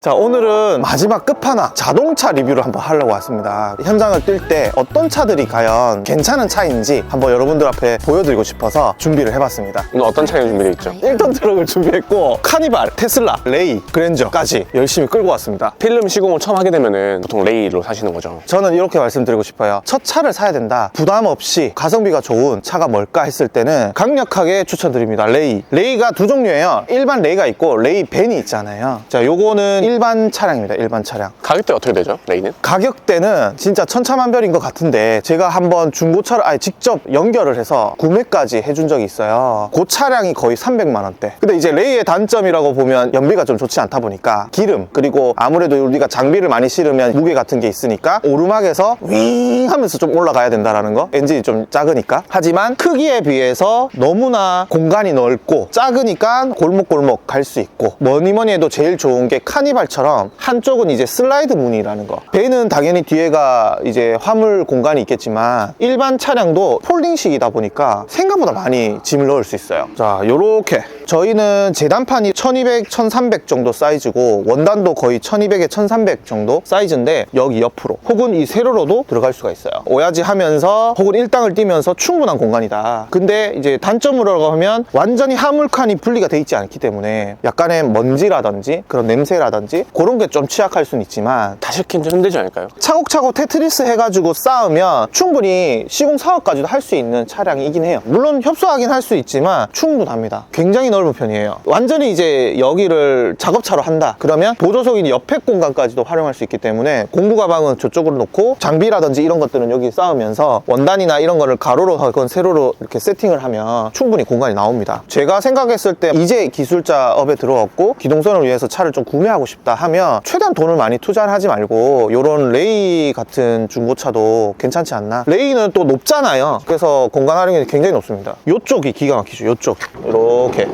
자, 오늘은 마지막 끝판왕 자동차 리뷰를 한번 하려고 왔습니다. 현장을 뛸 때 어떤 차들이 과연 괜찮은 차인지 한번 여러분들 앞에 보여드리고 싶어서 준비를 해봤습니다. 오늘 어떤 차가 준비되어 있죠? 1톤 트럭을 준비했고 카니발, 테슬라, 레이, 그랜저까지 열심히 끌고 왔습니다. 필름 시공을 처음 하게 되면은 보통 레이로 사시는 거죠? 저는 이렇게 말씀드리고 싶어요. 첫 차를 사야 된다, 부담 없이 가성비가 좋은 차가 뭘까 했을 때는 강력하게 추천드립니다. 레이. 레이가 두 종류예요. 일반 레이가 있고 레이 벤이 있잖아요. 자, 요거는 일반 차량입니다. 일반 차량. 가격대 어떻게 되죠? 레이는? 가격대는 진짜 천차만별인 것 같은데 제가 한번 중고차를 아예 직접 연결을 해서 구매까지 해준 적이 있어요. 그 차량이 거의 300만 원대. 근데 이제 레이의 단점이라고 보면 연비가 좀 좋지 않다 보니까 기름, 그리고 아무래도 우리가 장비를 많이 실으면 무게 같은 게 있으니까 오르막에서 윙 하면서 좀 올라가야 된다라는 거. 엔진이 좀 작으니까. 하지만 크기에 비해서 너무나 공간이 넓고 작으니까 골목골목 갈 수 있고, 뭐니뭐니 해도 제일 좋은 게 카니발처럼 한쪽은 이제 슬라이드 무늬라는 거. 배는 당연히 뒤에가 이제 화물 공간이 있겠지만 일반 차량도 폴딩식이다 보니까 생각보다 많이 짐을 넣을 수 있어요. 자, 요렇게 저희는 재단판이 1200, 1300 정도 사이즈고 원단도 거의 1200에 1300 정도 사이즈인데 여기 옆으로 혹은 이 세로로도 들어갈 수가 있어요. 오야지 하면서 혹은 일당을 뛰면서 충분한 공간이다. 근데 이제 단점으로 하면 완전히 화물칸이 분리가 돼 있지 않기 때문에 약간의 먼지라든지 그런 냄새라든지 그런 게 좀 취약할 수는 있지만 다 시키면 좀 힘들지 않을까요? 차곡차곡 테트리스 해가지고 쌓으면 충분히 시공 사업까지도 할 수 있는 차량이긴 해요. 물론 협소하긴 할 수 있지만 충분합니다. 굉장히 넓은 편이에요. 완전히 이제 여기를 작업차로 한다 그러면 보조석인 옆에 공간까지도 활용할 수 있기 때문에 공부 가방은 저쪽으로 놓고 장비라든지 이런 것들은 여기 쌓으면서 원단이나 이런 거를 가로로 하건 세로로 이렇게 세팅을 하면 충분히 공간이 나옵니다. 제가 생각했을 때 이제 기술자 업에 들어왔고 기동성을 위해서 차를 좀 구매하고 싶다 하면 최대한 돈을 많이 투자를 하지 말고 요런 레이 같은 중고차도 괜찮지 않나. 레이는 또 높잖아요. 그래서 공간 활용이 굉장히 높습니다. 요쪽이 기가 막히죠. 요쪽 이렇게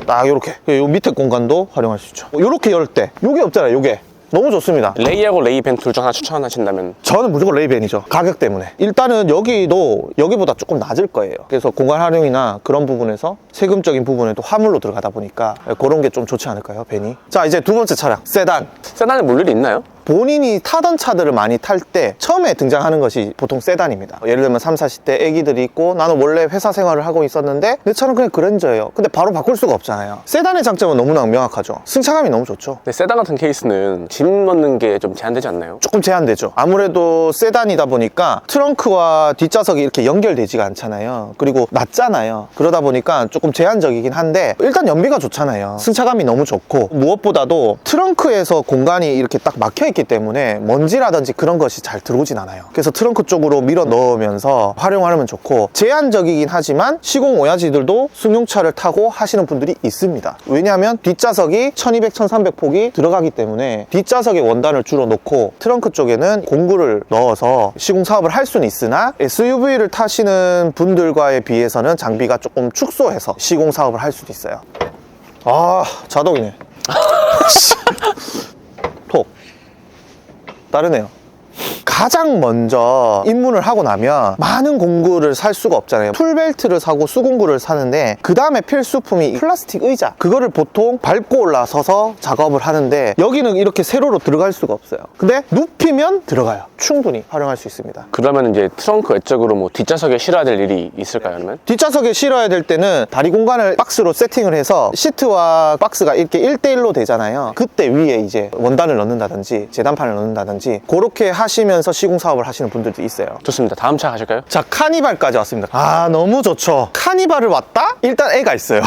딱 이렇게 요 밑에 공간도 활용할 수 있죠. 요렇게 열 때 요게 없잖아요. 요게 너무 좋습니다. 레이하고 레이 벤 둘 중 하나 추천하신다면? 저는 무조건 레이벤이죠. 가격 때문에. 일단은 여기도 여기보다 조금 낮을 거예요. 그래서 공간 활용이나 그런 부분에서 세금적인 부분에도 화물로 들어가다 보니까 그런 게 좀 좋지 않을까요, 벤이? 자, 이제 두 번째 차량, 세단. 세단에 볼 일이 있나요? 본인이 타던 차들을 많이 탈 때 처음에 등장하는 것이 보통 세단입니다. 예를 들면 3, 40대 애기들이 있고 나는 원래 회사 생활을 하고 있었는데 내 차는 그냥 그랜저예요. 근데 바로 바꿀 수가 없잖아요. 세단의 장점은 너무나 명확하죠. 승차감이 너무 좋죠. 근데 세단 같은 케이스는 짐 넣는 게 좀 제한되지 않나요? 조금 제한되죠. 아무래도 세단이다 보니까 트렁크와 뒷좌석이 이렇게 연결되지가 않잖아요. 그리고 낮잖아요. 그러다 보니까 조금 제한적이긴 한데 일단 연비가 좋잖아요. 승차감이 너무 좋고 무엇보다도 트렁크에서 공간이 이렇게 딱 막혀있기 때문에 먼지라든지 그런 것이 잘 들어오진 않아요. 그래서 트렁크 쪽으로 밀어 넣으면서 활용하면 좋고, 제한적이긴 하지만 시공 오야지들도 승용차를 타고 하시는 분들이 있습니다. 왜냐하면 뒷좌석이 1200, 1300 폭이 들어가기 때문에 뒷좌석에 원단을 주로 놓고 트렁크 쪽에는 공구를 넣어서 시공 사업을 할 수는 있으나 SUV를 타시는 분들과에 비해서는 장비가 조금 축소해서 시공 사업을 할 수도 있어요. 아, 자동이네. 톡. 다르네요. 가장 먼저 입문을 하고 나면 많은 공구를 살 수가 없잖아요. 툴벨트를 사고 수공구를 사는데 그 다음에 필수품이 플라스틱 의자, 그거를 보통 밟고 올라서서 작업을 하는데 여기는 이렇게 세로로 들어갈 수가 없어요. 근데 눕히면 들어가요. 충분히 활용할 수 있습니다. 그러면 이제 트렁크 외적으로 뭐 뒷좌석에 실어야 될 일이 있을까요? 아니면? 뒷좌석에 실어야 될 때는 다리 공간을 박스로 세팅을 해서 시트와 박스가 이렇게 1대1로 되잖아요. 그때 위에 이제 원단을 넣는다든지 재단판을 넣는다든지 그렇게 하시면서 시공 사업을 하시는 분들도 있어요. 좋습니다. 다음 차 가실까요? 자, 카니발까지 왔습니다. 아, 너무 좋죠. 카니발을 왔다? 일단 애가 있어요.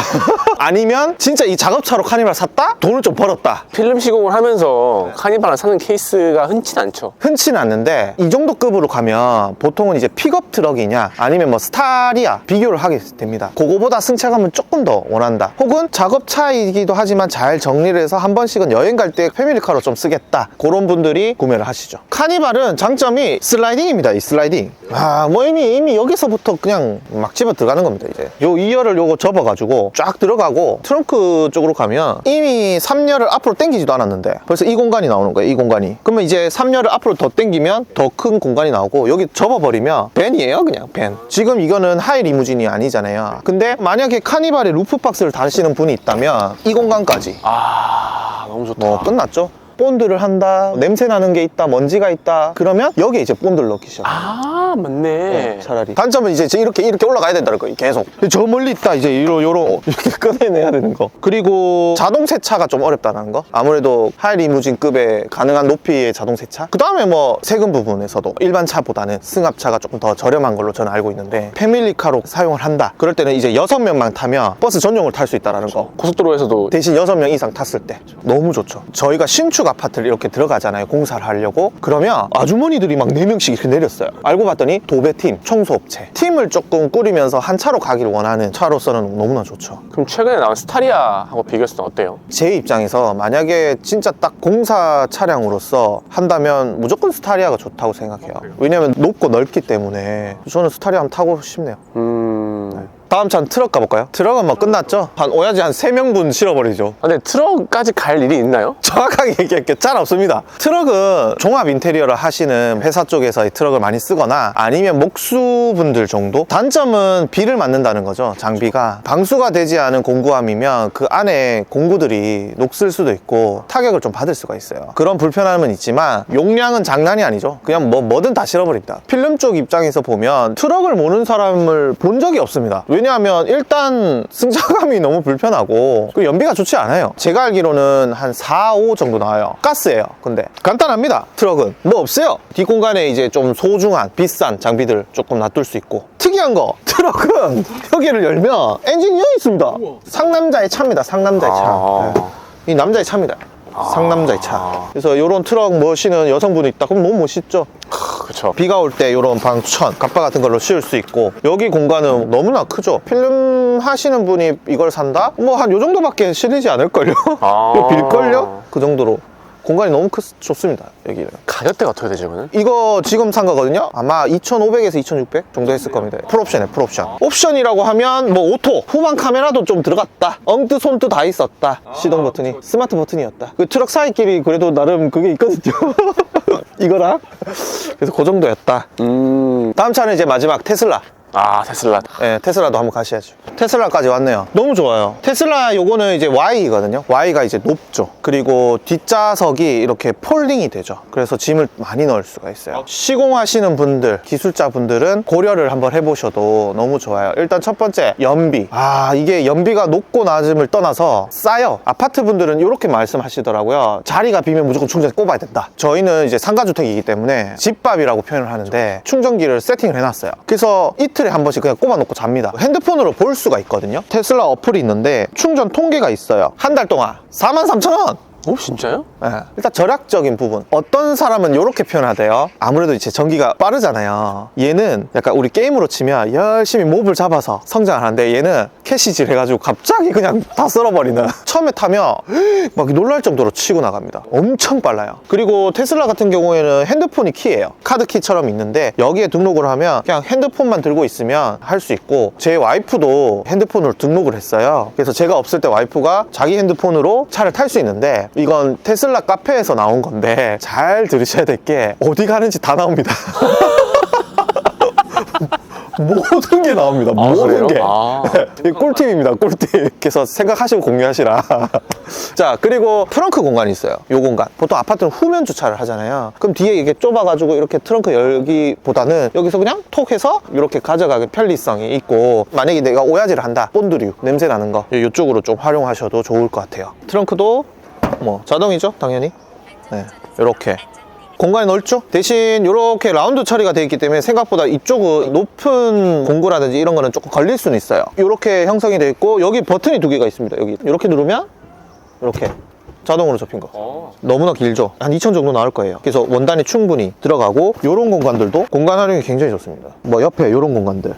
아니면 진짜 이 작업차로 카니발 샀다? 돈을 좀 벌었다. 필름 시공을 하면서 카니발을 사는 케이스가 흔치는 않죠. 흔치는 않는데 이 정도 급으로 가면 보통은 이제 픽업 트럭이냐 아니면 뭐 스타리아 비교를 하게 됩니다. 그거보다 승차감은 조금 더 원한다. 혹은 작업차이기도 하지만 잘 정리를 해서 한 번씩은 여행 갈 때 패밀리카로 좀 쓰겠다. 그런 분들이 구매를 하시죠. 카니발은 장점이 슬라이딩입니다. 이 슬라이딩. 아, 뭐 이미 여기서부터 그냥 막 집어 들어가는 겁니다. 이제 요 2열을 요거 접어가지고 쫙 들어가고 트렁크 쪽으로 가면 이미 3열을 앞으로 당기지도 않았는데 벌써 이 공간이 나오는 거예요. 이 공간이. 그러면 이제 3열을 앞으로 더 당기면 더 큰 공간이 나오고 여기 접어버리면 밴이에요. 그냥 밴. 지금 이거는 하이 리무진이 아니잖아요. 근데 만약에 카니발에 루프박스를 다시는 분이 있다면 이 공간까지 아, 너무 좋다. 뭐 끝났죠. 본드를 한다, 냄새 나는 게 있다, 먼지가 있다, 그러면 여기에 이제 본드를 넣기 시작. 아, 맞네. 차라리 단점은 이제 이렇게 올라가야 된다는 거예요. 계속 저 멀리 있다 이제 요런 이렇게 꺼내내야 되는 거. 그리고 자동 세차가 좀 어렵다는 거. 아무래도 하이리무진급의 가능한 높이의 자동 세차. 그 다음에 뭐 세금 부분에서도 일반 차보다는 승합차가 조금 더 저렴한 걸로 저는 알고 있는데, 패밀리카로 사용을 한다 그럴 때는 이제 6명만 타면 버스 전용을 탈 수 있다는 거. 고속도로에서도 대신 6명 이상 탔을 때 너무 좋죠. 저희가 신축 아파트를 이렇게 들어가잖아요, 공사를 하려고. 그러면 아주머니들이 막 4명씩 이렇게 내렸어요. 알고 봤더니 도배팀, 청소업체 팀을 조금 꾸리면서 한 차로 가길 원하는 차로서는 너무나 좋죠. 그럼 최근에 나온 스타리아하고 비교했을 때 어때요? 제 입장에서 만약에 진짜 딱 공사 차량으로서 한다면 무조건 스타리아가 좋다고 생각해요. 왜냐면 높고 넓기 때문에 저는 스타리아 한번 타고 싶네요. 다음 차는 트럭 가볼까요? 트럭은 뭐 끝났죠? 오야지 한 3명분 실어버리죠. 근데 트럭까지 갈 일이 있나요? 정확하게 얘기할게요. 잘 없습니다. 트럭은 종합 인테리어를 하시는 회사 쪽에서 이 트럭을 많이 쓰거나 아니면 목수분들 정도? 단점은 비를 맞는다는 거죠. 장비가 방수가 되지 않은 공구함이면 그 안에 공구들이 녹슬 수도 있고 타격을 좀 받을 수가 있어요. 그런 불편함은 있지만 용량은 장난이 아니죠. 그냥 뭐든 다 실어버립니다. 필름 쪽 입장에서 보면 트럭을 모는 사람을 본 적이 없습니다. 왜냐하면 일단 승차감이 너무 불편하고 그 연비가 좋지 않아요. 제가 알기로는 한 4, 5 정도 나와요. 가스예요. 근데 간단합니다. 트럭은 뭐 없어요. 뒷공간에 이제 좀 소중한 비싼 장비들 조금 놔둘 수 있고, 특이한 거 트럭은 여기를 열면 엔진이 여기 있습니다. 상남자의 차입니다. 상남자의 차. 네. 이 남자의 차입니다. 상남자의 차. 그래서 이런 트럭 모시는 여성분이 있다 그럼 너무 멋있죠. 그렇죠. 비가 올 때 이런 방천, 갑바 같은 걸로 씌울 수 있고, 여기 공간은 너무나 크죠. 필름 하시는 분이 이걸 산다? 뭐 한 요 정도밖에 실리지 않을걸요? 이거 빌걸요? 그 정도로 공간이 너무 좋습니다. 여기는. 가격대가 어떻게 되죠, 이거는? 이거 지금 산 거거든요. 아마 2,500에서 2,600 정도 했을 겁니다. 풀옵션이에요, 풀옵션. 옵션이라고 하면 뭐 오토, 후방 카메라도 좀 들어갔다, 엉뜨 손뜨 다 있었다, 시동 버튼이 스마트 버튼이었다. 그 트럭 사이끼리 그래도 나름 그게 있거든요. 이거랑. 그래서 그 정도였다. 다음 차는 이제 마지막 테슬라. 아, 테슬라. 네, 테슬라도 한번 가셔야죠. 테슬라까지 왔네요. 너무 좋아요. 테슬라 요거는 이제 Y거든요. Y가 이제 높죠. 그리고 뒷좌석이 이렇게 폴딩이 되죠. 그래서 짐을 많이 넣을 수가 있어요. 시공하시는 분들, 기술자 분들은 고려를 한번 해보셔도 너무 좋아요. 일단 첫 번째, 연비. 이게 연비가 높고 낮음을 떠나서 싸요. 아파트 분들은 이렇게 말씀하시더라고요. 자리가 비면 무조건 충전기 꼽아야 된다. 저희는 이제 상가주택이기 때문에 집밥이라고 표현을 하는데 충전기를 세팅을 해놨어요. 그래서 이틀에 한 번씩 그냥 꼽아놓고 잡니다. 핸드폰으로 볼 수가 있거든요. 테슬라 어플이 있는데 충전 통계가 있어요. 한 달 동안 43,000원! 오, 진짜요? 네. 일단 절약적인 부분. 어떤 사람은 이렇게 표현하대요. 아무래도 이제 전기가 빠르잖아요. 얘는 약간 우리 게임으로 치면 열심히 몹을 잡아서 성장을 하는데, 얘는 캐시질 해가지고 갑자기 그냥 다 쓸어버리는. 처음에 타면 막 놀랄 정도로 치고 나갑니다. 엄청 빨라요. 그리고 테슬라 같은 경우에는 핸드폰이 키예요. 카드 키처럼 있는데 여기에 등록을 하면 그냥 핸드폰만 들고 있으면 할 수 있고, 제 와이프도 핸드폰으로 등록을 했어요. 그래서 제가 없을 때 와이프가 자기 핸드폰으로 차를 탈 수 있는데, 이건 테슬라 카페에서 나온 건데 잘 들으셔야 될 게 어디 가는지 다 나옵니다. 모든 게 나옵니다. 모든 게. 네, 꿀팁입니다. 꿀팁. 그래서 생각하시고 공유하시라. 자, 그리고 트렁크 공간이 있어요. 요 공간. 보통 아파트는 후면 주차를 하잖아요. 그럼 뒤에 이게 좁아가지고 이렇게 트렁크 열기보다는 여기서 그냥 톡 해서 이렇게 가져가기 편리성이 있고, 만약에 내가 오야지를 한다, 본드류 냄새 나는 거 이쪽으로 좀 활용하셔도 좋을 것 같아요. 트렁크도 뭐 자동이죠, 당연히. 네, 이렇게 공간이 넓죠. 대신 이렇게 라운드 처리가 되어 있기 때문에 생각보다 이쪽은 높은 공구라든지 이런 거는 조금 걸릴 수는 있어요. 이렇게 형성이 되어 있고, 여기 버튼이 2개가 있습니다. 여기 이렇게 누르면 이렇게 자동으로 접힌 거. 너무나 길죠. 한 2,000 정도 나올 거예요. 그래서 원단이 충분히 들어가고, 이런 공간들도 공간 활용이 굉장히 좋습니다. 뭐 옆에 이런 공간들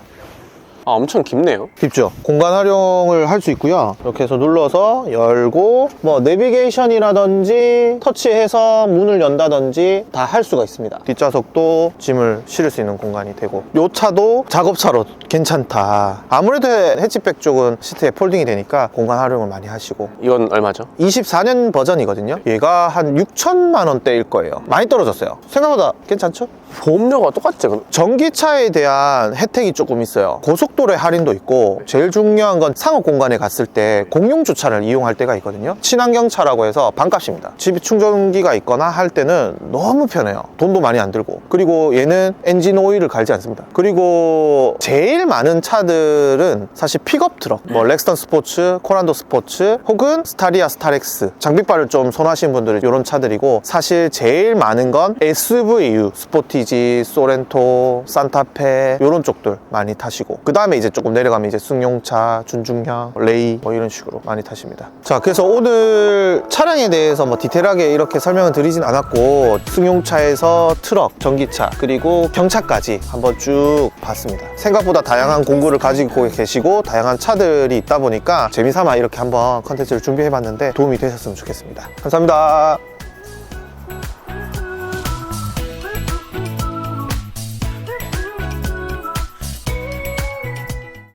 엄청 깊네요. 깊죠. 공간 활용을 할 수 있고요. 이렇게 해서 눌러서 열고, 뭐 내비게이션이라든지 터치해서 문을 연다든지 다 할 수가 있습니다. 뒷좌석도 짐을 실을 수 있는 공간이 되고, 이 차도 작업차로 괜찮다. 아무래도 해치백 쪽은 시트에 폴딩이 되니까 공간 활용을 많이 하시고. 이건 얼마죠? 24년 버전이거든요. 얘가 한 6천만 원대일 거예요. 많이 떨어졌어요. 생각보다 괜찮죠? 보험료가 똑같지? 전기차에 대한 혜택이 조금 있어요. 고속도로에 할인도 있고 제일 중요한 건 상업 공간에 갔을 때 공용 주차를 이용할 때가 있거든요. 친환경차라고 해서 반값입니다. 집에 충전기가 있거나 할 때는 너무 편해요. 돈도 많이 안 들고. 그리고 얘는 엔진 오일을 갈지 않습니다. 그리고 제일 많은 차들은 사실 픽업 트럭, 뭐 렉스턴 스포츠, 코란도 스포츠 혹은 스타리아 스타렉스, 장비빨을 좀 선호하시는 분들은 이런 차들이고, 사실 제일 많은 건 SVU, 스포티지, 소렌토, 산타페 이런 쪽들 많이 타시고, 그 다음에 이제 조금 내려가면 이제 승용차, 준중형, 레이 뭐 이런 식으로 많이 타십니다. 자, 그래서 오늘 차량에 대해서 뭐 디테일하게 이렇게 설명을 드리진 않았고, 승용차에서 트럭, 전기차, 그리고 경차까지 한번 쭉 봤습니다. 생각보다 다양한 공구를 가지고 계시고 다양한 차들이 있다 보니까 재미삼아 이렇게 한번 컨텐츠를 준비해봤는데 도움이 되셨으면 좋겠습니다. 감사합니다.